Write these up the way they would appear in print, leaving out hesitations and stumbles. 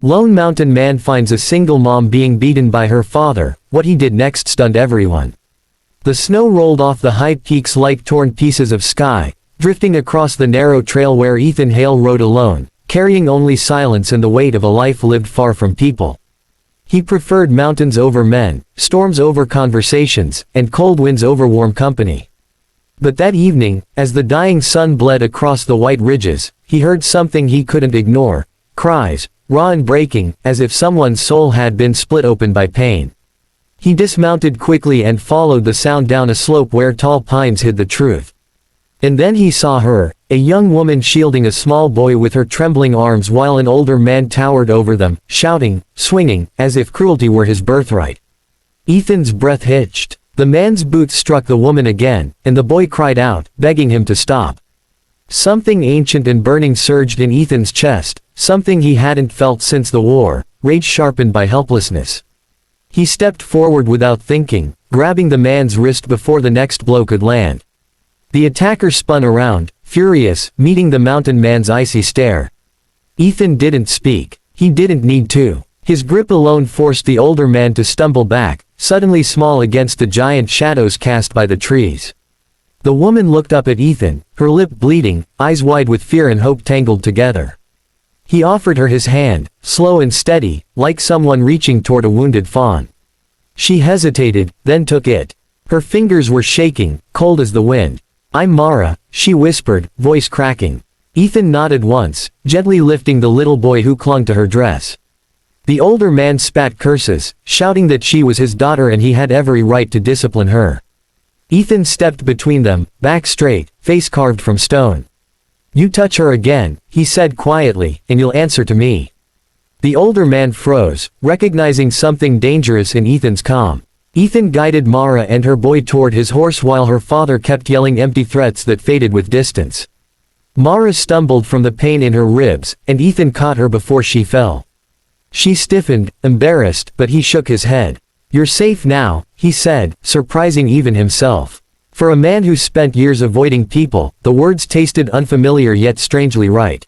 Lone Mountain Man finds a single mom being beaten by her father. What he did next stunned everyone. The snow rolled off the high peaks like torn pieces of sky, drifting across the narrow trail where Ethan Hale rode alone, carrying only silence and the weight of a life lived far from people. He preferred mountains over men, storms over conversations, and cold winds over warm company. But that evening, as the dying sun bled across the white ridges, he heard something he couldn't ignore: cries, raw and breaking, as if someone's soul had been split open by pain. He dismounted quickly and followed the sound down a slope where tall pines hid the truth. And then he saw her, a young woman shielding a small boy with her trembling arms while an older man towered over them, shouting, swinging, as if cruelty were his birthright. Ethan's breath hitched. The man's boots struck the woman again, and the boy cried out, begging him to stop. Something ancient and burning surged in Ethan's chest, something he hadn't felt since the war, rage sharpened by helplessness. He stepped forward without thinking, grabbing the man's wrist before the next blow could land. The attacker spun around, furious, meeting the mountain man's icy stare. Ethan didn't speak. He didn't need to. His grip alone forced the older man to stumble back, suddenly small against the giant shadows cast by the trees. The woman looked up at Ethan, her lip bleeding, eyes wide with fear and hope tangled together. He offered her his hand, slow and steady, like someone reaching toward a wounded fawn. She hesitated, then took it. Her fingers were shaking, cold as the wind. "I'm Mara," she whispered, voice cracking. Ethan nodded once, gently lifting the little boy who clung to her dress. The older man spat curses, shouting that she was his daughter and he had every right to discipline her. Ethan stepped between them, back straight, face carved from stone. "You touch her again," he said quietly, "and you'll answer to me." The older man froze, recognizing something dangerous in Ethan's calm. Ethan guided Mara and her boy toward his horse while her father kept yelling empty threats that faded with distance. Mara stumbled from the pain in her ribs, and Ethan caught her before she fell. She stiffened, embarrassed, but he shook his head. "You're safe now," he said, surprising even himself. For a man who spent years avoiding people, the words tasted unfamiliar yet strangely right.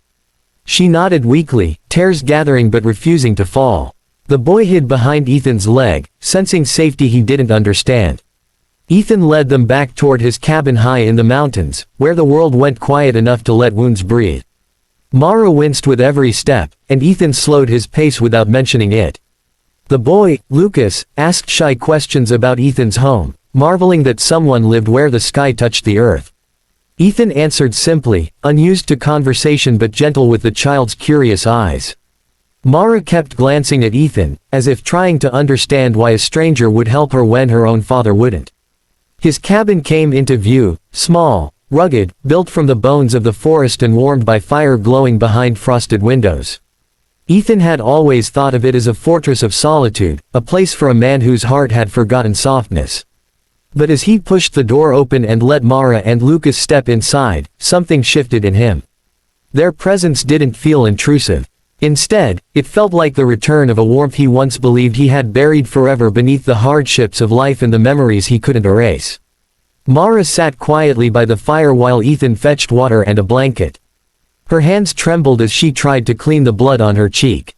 She nodded weakly, tears gathering but refusing to fall. The boy hid behind Ethan's leg, sensing safety he didn't understand. Ethan led them back toward his cabin high in the mountains, where the world went quiet enough to let wounds breathe. Mara winced with every step, and Ethan slowed his pace without mentioning it. The boy, Lucas, asked shy questions about Ethan's home, marveling that someone lived where the sky touched the earth. Ethan answered simply, unused to conversation but gentle with the child's curious eyes. Mara kept glancing at Ethan, as if trying to understand why a stranger would help her when her own father wouldn't. His cabin came into view, small, rugged, built from the bones of the forest and warmed by fire glowing behind frosted windows. Ethan had always thought of it as a fortress of solitude, a place for a man whose heart had forgotten softness. But as he pushed the door open and let Mara and Lucas step inside, something shifted in him. Their presence didn't feel intrusive. Instead, it felt like the return of a warmth he once believed he had buried forever beneath the hardships of life and the memories he couldn't erase. Mara sat quietly by the fire while Ethan fetched water and a blanket. Her hands trembled as she tried to clean the blood on her cheek.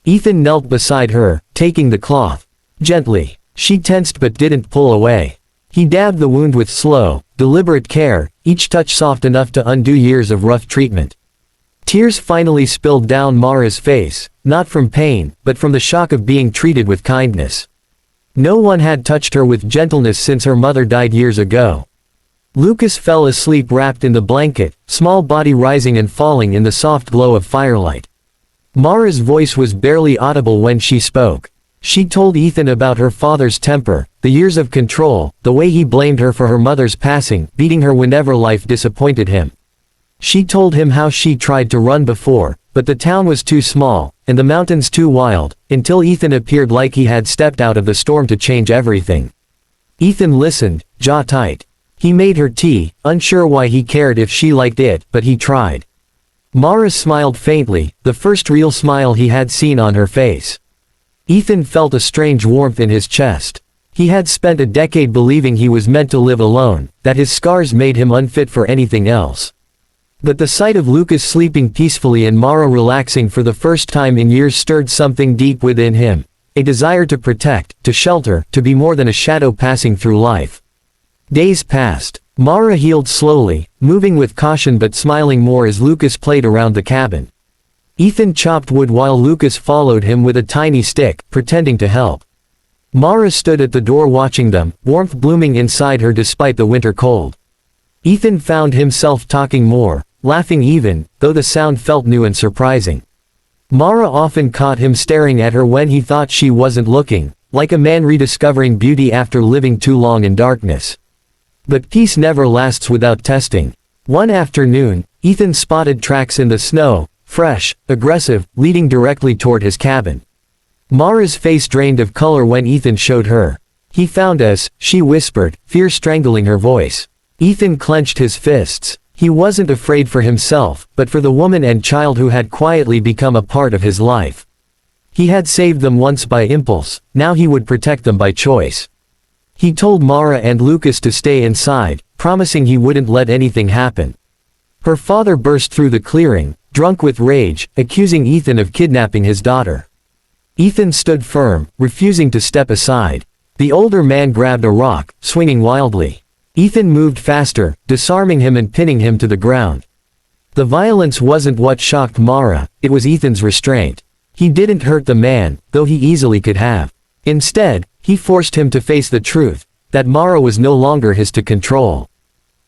Ethan knelt beside her, taking the cloth. Gently. She tensed but didn't pull away. He dabbed the wound with slow, deliberate care, each touch soft enough to undo years of rough treatment. Tears finally spilled down Mara's face, not from pain, but from the shock of being treated with kindness. No one had touched her with gentleness since her mother died years ago. Lucas fell asleep wrapped in the blanket, small body rising and falling in the soft glow of firelight. Mara's voice was barely audible when she spoke. She told Ethan about her father's temper, the years of control, the way he blamed her for her mother's passing, beating her whenever life disappointed him. She told him how she tried to run before, but the town was too small, and the mountains too wild, until Ethan appeared like he had stepped out of the storm to change everything. Ethan listened, jaw tight. He made her tea, unsure why he cared if she liked it, but he tried. Mara smiled faintly, the first real smile he had seen on her face. Ethan felt a strange warmth in his chest. He had spent a decade believing he was meant to live alone, that his scars made him unfit for anything else. But the sight of Lucas sleeping peacefully and Mara relaxing for the first time in years stirred something deep within him. A desire to protect, to shelter, to be more than a shadow passing through life. Days passed. Mara healed slowly, moving with caution but smiling more as Lucas played around the cabin. Ethan chopped wood while Lucas followed him with a tiny stick, pretending to help. Mara stood at the door watching them, warmth blooming inside her despite the winter cold. Ethan found himself talking more, laughing even, though the sound felt new and surprising. Mara often caught him staring at her when he thought she wasn't looking, like a man rediscovering beauty after living too long in darkness. But peace never lasts without testing. One afternoon, Ethan spotted tracks in the snow, fresh, aggressive, leading directly toward his cabin. Mara's face drained of color when Ethan showed her. "He found us," she whispered, fear strangling her voice. Ethan clenched his fists. He wasn't afraid for himself, but for the woman and child who had quietly become a part of his life. He had saved them once by impulse, now he would protect them by choice. He told Mara and Lucas to stay inside, promising he wouldn't let anything happen. Her father burst through the clearing, drunk with rage, accusing Ethan of kidnapping his daughter. Ethan stood firm, refusing to step aside. The older man grabbed a rock, swinging wildly. Ethan moved faster, disarming him and pinning him to the ground. The violence wasn't what shocked Mara, it was Ethan's restraint. He didn't hurt the man, though he easily could have. Instead, he forced him to face the truth, that Mara was no longer his to control.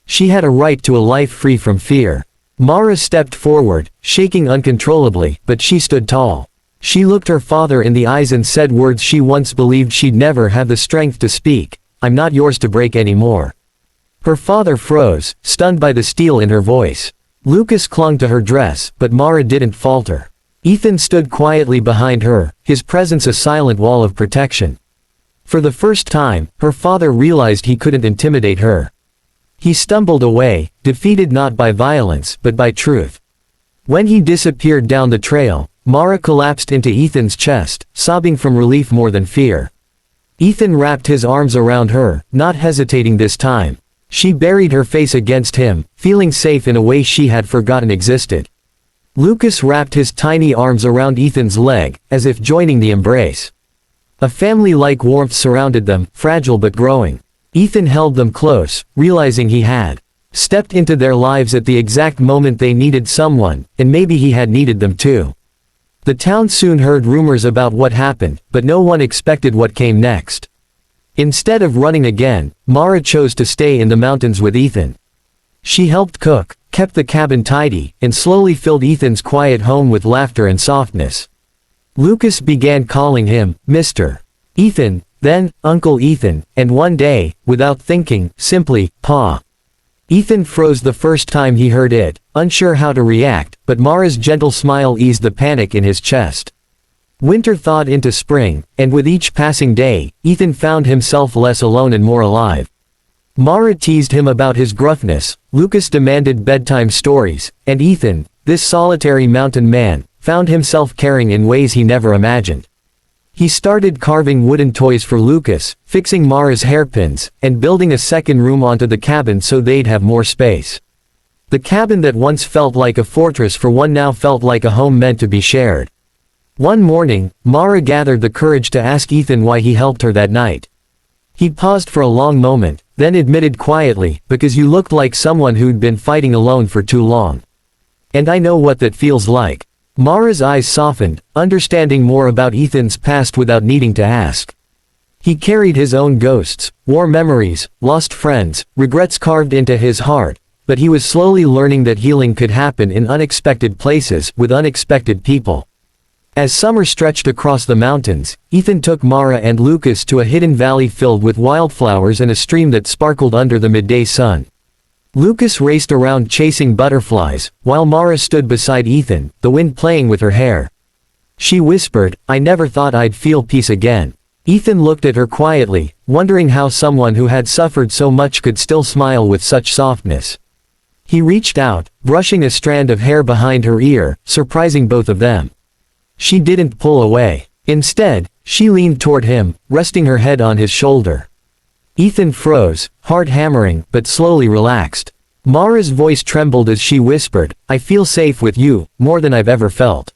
She had a right to a life free from fear. Mara stepped forward, shaking uncontrollably, but she stood tall. She looked her father in the eyes and said words she once believed she'd never have the strength to speak, "I'm not yours to break anymore." Her father froze, stunned by the steel in her voice. Lucas clung to her dress, but Mara didn't falter. Ethan stood quietly behind her, his presence a silent wall of protection. For the first time, her father realized he couldn't intimidate her. He stumbled away, defeated not by violence but by truth. When he disappeared down the trail, Mara collapsed into Ethan's chest, sobbing from relief more than fear. Ethan wrapped his arms around her, not hesitating this time. She buried her face against him, feeling safe in a way she had forgotten existed. Lucas wrapped his tiny arms around Ethan's leg, as if joining the embrace. A family-like warmth surrounded them, fragile but growing. Ethan held them close, realizing he had stepped into their lives at the exact moment they needed someone, and maybe he had needed them too. The town soon heard rumors about what happened, but no one expected what came next. Instead of running again, Mara chose to stay in the mountains with Ethan. She helped cook, kept the cabin tidy, and slowly filled Ethan's quiet home with laughter and softness. Lucas began calling him Mr. Ethan, then Uncle Ethan, and one day, without thinking, simply, Pa. Ethan froze the first time he heard it, unsure how to react, but Mara's gentle smile eased the panic in his chest. Winter thawed into spring, and with each passing day, Ethan found himself less alone and more alive. Mara teased him about his gruffness, Lucas demanded bedtime stories, and Ethan, this solitary mountain man, found himself caring in ways he never imagined. He started carving wooden toys for Lucas, fixing Mara's hairpins, and building a second room onto the cabin so they'd have more space. The cabin that once felt like a fortress for one now felt like a home meant to be shared. One morning, Mara gathered the courage to ask Ethan why he helped her that night. He paused for a long moment, then admitted quietly, "Because you looked like someone who'd been fighting alone for too long. And I know what that feels like." Mara's eyes softened, understanding more about Ethan's past without needing to ask. He carried his own ghosts, war memories, lost friends, regrets carved into his heart, but he was slowly learning that healing could happen in unexpected places, with unexpected people. As summer stretched across the mountains, Ethan took Mara and Lucas to a hidden valley filled with wildflowers and a stream that sparkled under the midday sun. Lucas raced around chasing butterflies, while Mara stood beside Ethan, the wind playing with her hair. She whispered, "I never thought I'd feel peace again." Ethan looked at her quietly, wondering how someone who had suffered so much could still smile with such softness. He reached out, brushing a strand of hair behind her ear, surprising both of them. She didn't pull away. Instead, she leaned toward him, resting her head on his shoulder. Ethan froze, heart hammering, but slowly relaxed. Mara's voice trembled as she whispered, "I feel safe with you, more than I've ever felt."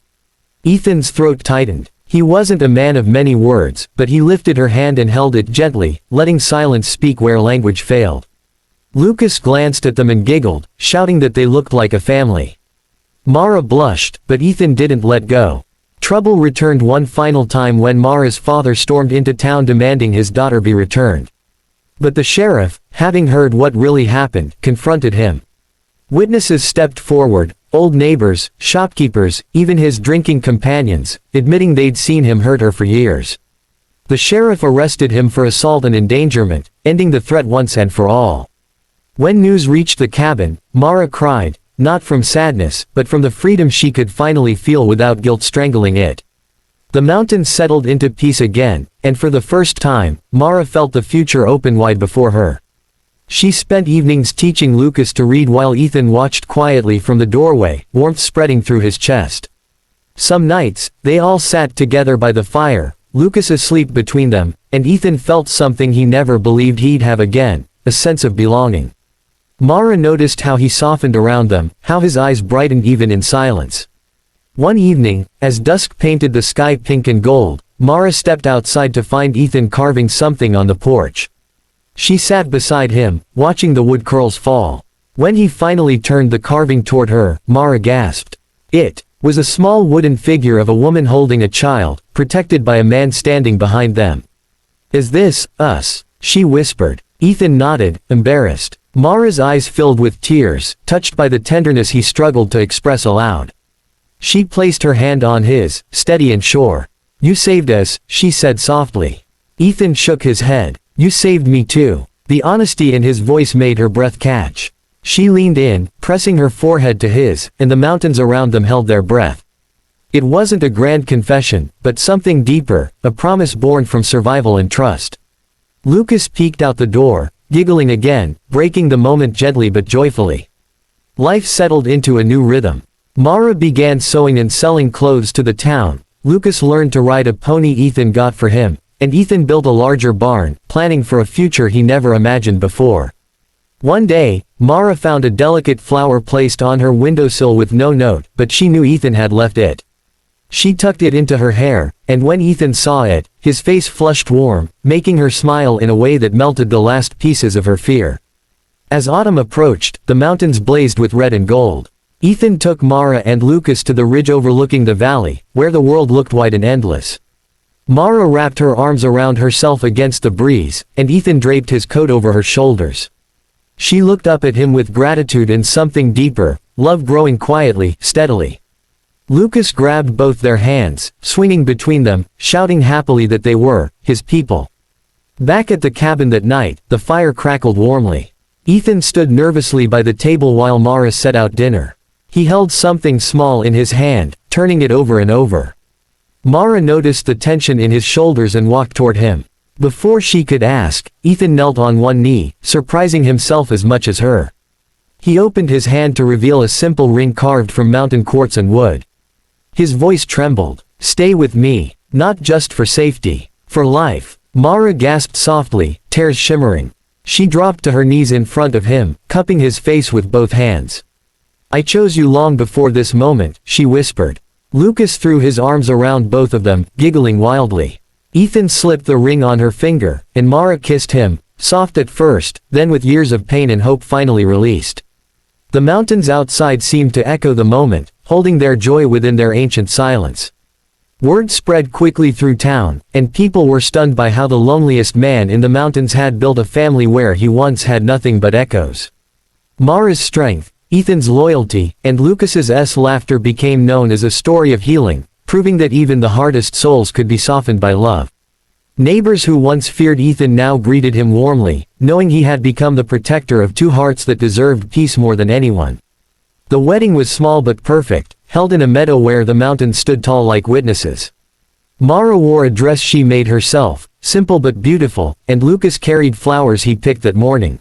Ethan's throat tightened. He wasn't a man of many words, but he lifted her hand and held it gently, letting silence speak where language failed. Lucas glanced at them and giggled, shouting that they looked like a family. Mara blushed, but Ethan didn't let go. Trouble returned one final time when Mara's father stormed into town demanding his daughter be returned. But the sheriff, having heard what really happened, confronted him. Witnesses stepped forward, old neighbors, shopkeepers, even his drinking companions, admitting they'd seen him hurt her for years. The sheriff arrested him for assault and endangerment, ending the threat once and for all. When news reached the cabin, Mara cried, not from sadness, but from the freedom she could finally feel without guilt strangling it. The mountains settled into peace again, and for the first time, Mara felt the future open wide before her. She spent evenings teaching Lucas to read while Ethan watched quietly from the doorway, warmth spreading through his chest. Some nights, they all sat together by the fire, Lucas asleep between them, and Ethan felt something he never believed he'd have again, a sense of belonging. Mara noticed how he softened around them, how his eyes brightened even in silence. One evening, as dusk painted the sky pink and gold, Mara stepped outside to find Ethan carving something on the porch. She sat beside him, watching the wood curls fall. When he finally turned the carving toward her, Mara gasped. It was a small wooden figure of a woman holding a child, protected by a man standing behind them. "Is this us?" she whispered. Ethan nodded, embarrassed. Mara's eyes filled with tears, touched by the tenderness he struggled to express aloud. She placed her hand on his, steady and sure. "You saved us," she said softly. Ethan shook his head. "You saved me too." The honesty in his voice made her breath catch. She leaned in, pressing her forehead to his, and the mountains around them held their breath. It wasn't a grand confession, but something deeper, a promise born from survival and trust. Lucas peeked out the door, giggling again, breaking the moment gently but joyfully. Life settled into a new rhythm. Mara began sewing and selling clothes to the town. Lucas learned to ride a pony Ethan got for him, and Ethan built a larger barn, planning for a future he never imagined before. One day, Mara found a delicate flower placed on her windowsill with no note, but she knew Ethan had left it. She tucked it into her hair, and when Ethan saw it, his face flushed warm, making her smile in a way that melted the last pieces of her fear. As autumn approached, the mountains blazed with red and gold. Ethan took Mara and Lucas to the ridge overlooking the valley, where the world looked wide and endless. Mara wrapped her arms around herself against the breeze, and Ethan draped his coat over her shoulders. She looked up at him with gratitude and something deeper, love growing quietly, steadily. Lucas grabbed both their hands, swinging between them, shouting happily that they were his people. Back at the cabin that night, the fire crackled warmly. Ethan stood nervously by the table while Mara set out dinner. He held something small in his hand, turning it over and over. Mara noticed the tension in his shoulders and walked toward him. Before she could ask, Ethan knelt on one knee, surprising himself as much as her. He opened his hand to reveal a simple ring carved from mountain quartz and wood. His voice trembled. "Stay with me. Not just for safety. For life." Mara gasped softly, tears shimmering. She dropped to her knees in front of him, cupping his face with both hands. "I chose you long before this moment," she whispered. Lucas threw his arms around both of them, giggling wildly. Ethan slipped the ring on her finger, and Mara kissed him, soft at first, then with years of pain and hope finally released. The mountains outside seemed to echo the moment, holding their joy within their ancient silence. Word spread quickly through town, and people were stunned by how the loneliest man in the mountains had built a family where he once had nothing but echoes. Mara's strength, Ethan's loyalty, and Lucas's laughter became known as a story of healing, proving that even the hardest souls could be softened by love. Neighbors who once feared Ethan now greeted him warmly, knowing he had become the protector of two hearts that deserved peace more than anyone. The wedding was small but perfect, held in a meadow where the mountains stood tall like witnesses. Mara wore a dress she made herself, simple but beautiful, and Lucas carried flowers he picked that morning.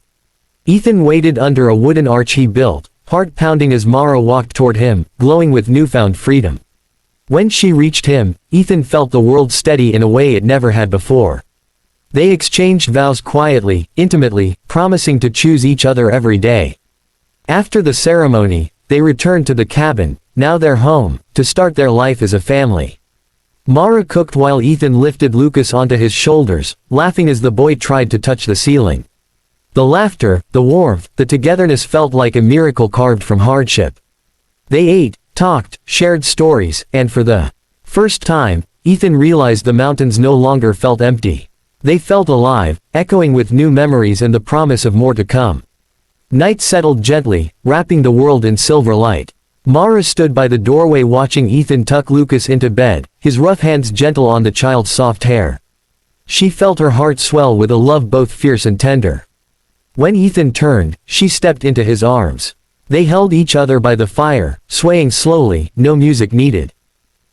Ethan waited under a wooden arch he built, heart pounding as Mara walked toward him, glowing with newfound freedom. When she reached him, Ethan felt the world steady in a way it never had before. They exchanged vows quietly, intimately, promising to choose each other every day. After the ceremony, they returned to the cabin, now their home, to start their life as a family. Mara cooked while Ethan lifted Lucas onto his shoulders, laughing as the boy tried to touch the ceiling. The laughter, the warmth, the togetherness felt like a miracle carved from hardship. They ate, talked, shared stories, and for the first time, Ethan realized the mountains no longer felt empty. They felt alive, echoing with new memories and the promise of more to come. Night settled gently, wrapping the world in silver light. Mara stood by the doorway watching Ethan tuck Lucas into bed, his rough hands gentle on the child's soft hair. She felt her heart swell with a love both fierce and tender. When Ethan turned, she stepped into his arms. They held each other by the fire, swaying slowly, no music needed.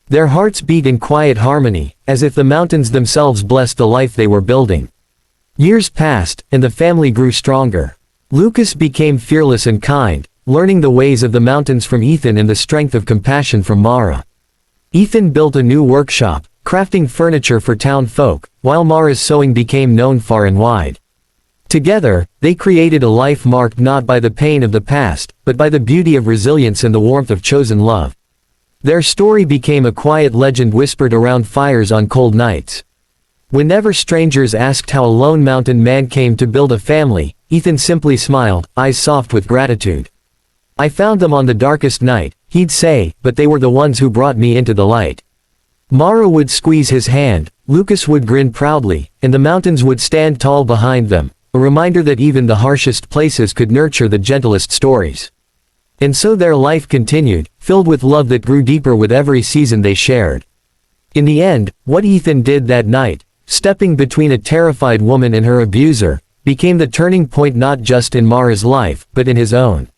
Their hearts beat in quiet harmony, as if the mountains themselves blessed the life they were building. Years passed, and the family grew stronger. Lucas became fearless and kind, learning the ways of the mountains from Ethan and the strength of compassion from Mara. Ethan built a new workshop, crafting furniture for town folk, while Mara's sewing became known far and wide. Together, they created a life marked not by the pain of the past, but by the beauty of resilience and the warmth of chosen love. Their story became a quiet legend whispered around fires on cold nights. Whenever strangers asked how a lone mountain man came to build a family, Ethan simply smiled, eyes soft with gratitude. "I found them on the darkest night," he'd say, "but they were the ones who brought me into the light." Mara would squeeze his hand, Lucas would grin proudly, and the mountains would stand tall behind them, a reminder that even the harshest places could nurture the gentlest stories. And so their life continued, filled with love that grew deeper with every season they shared. In the end, what Ethan did that night, stepping between a terrified woman and her abuser, became the turning point not just in Mara's life, but in his own.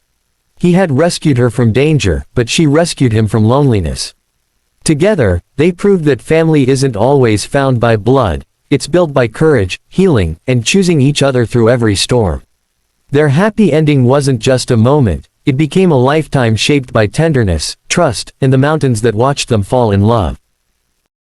He had rescued her from danger, but she rescued him from loneliness. Together, they proved that family isn't always found by blood, it's built by courage, healing, and choosing each other through every storm. Their happy ending wasn't just a moment, it became a lifetime shaped by tenderness, trust, and the mountains that watched them fall in love.